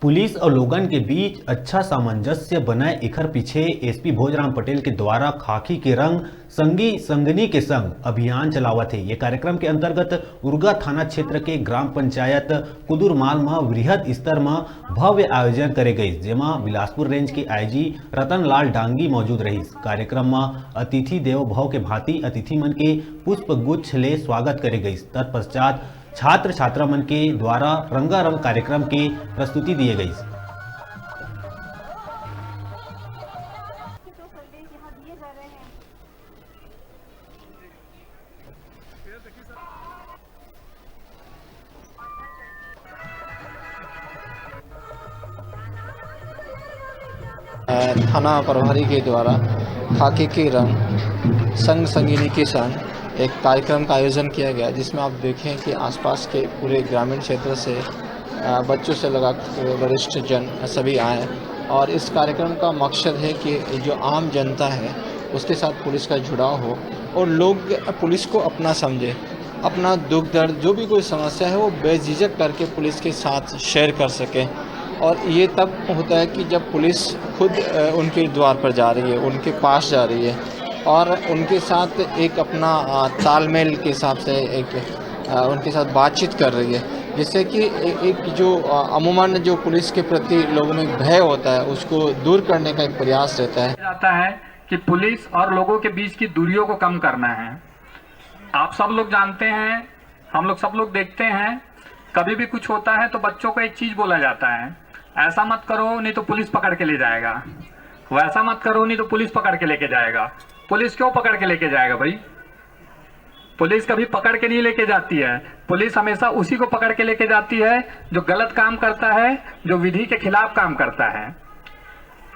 Police और लोगन के बीच अच्छा सामंजस्य बनाए इखर पीछे एसपी भोजराम पटेल के द्वारा खाकी के रंग संगी संगनी के संग अभियान चलावत है। ये कार्यक्रम के अंतर्गत उर्गा थाना क्षेत्र के ग्राम पंचायत कुदुरमाल में वृहद स्तर में भव्य आयोजन करे गई, जेमा बिलासपुर रेंज के आईजी रतन लाल डांगी मौजूद रही। कार्यक्रम में अतिथि देवो भव के भांति अतिथि मन के पुष्प गुच्छ ले स्वागत करे गई। तत्पश्चात छात्र छात्रा मन के द्वारा रंगारंग कार्यक्रम की प्रस्तुति दिए गई। थाना प्रभारी के द्वारा खाकी के रंग संग संगिनी के संग एक कार्यक्रम का आयोजन किया गया, जिसमें आप देखें कि आसपास के पूरे ग्रामीण क्षेत्र से बच्चों से लगा वरिष्ठ जन सभी आए। और इस कार्यक्रम का मकसद है कि जो आम जनता है उसके साथ पुलिस का जुड़ाव हो और लोग पुलिस को अपना समझे, अपना दुख दर्द जो भी कोई समस्या है वो बेझिझक करके पुलिस के साथ शेयर कर सकें। और ये तब होता है कि जब पुलिस खुद उनके द्वार पर जा रही है, उनके पास जा रही है और उनके साथ एक अपना तालमेल के हिसाब से एक उनके साथ बातचीत कर रही है, जिससे कि एक जो अमूमन जो पुलिस के प्रति लोगों में भय होता है उसको दूर करने का एक प्रयास रहता है कि पुलिस और लोगों के बीच की दूरियों को कम करना है। आप सब लोग जानते हैं, हम लोग सब लोग देखते हैं, कभी भी कुछ होता है तो बच्चों को एक चीज बोला जाता है, ऐसा मत करो नहीं तो पुलिस पकड़ के ले जाएगा, वैसा मत करो नहीं तो पुलिस पकड़ के लेके जाएगा। पुलिस क्यों पकड़ के लेके जाएगा भाई? पुलिस कभी पकड़ के नहीं लेके जाती है। पुलिस हमेशा उसी को पकड़ के लेके जाती है जो गलत काम करता है, जो विधि के खिलाफ काम करता है।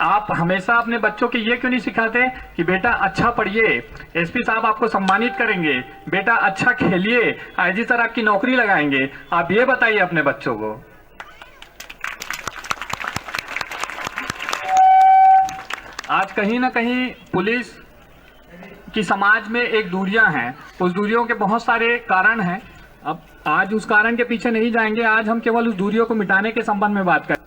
आप हमेशा अपने बच्चों को ये क्यों नहीं सिखाते कि बेटा अच्छा पढ़िए, एसपी साहब आपको सम्मानित करेंगे, बेटा अच्छा खेलिए, आईजी सर आपकी नौकरी लगाएंगे। आप ये बताइए अपने बच्चों को। आज कहीं ना कहीं पुलिस की समाज में एक दूरियां हैं, उस दूरियों के बहुत सारे कारण हैं। अब आज उस कारण के पीछे नहीं जाएंगे, आज हम केवल उस दूरियों को मिटाने के संबंध में बात करें।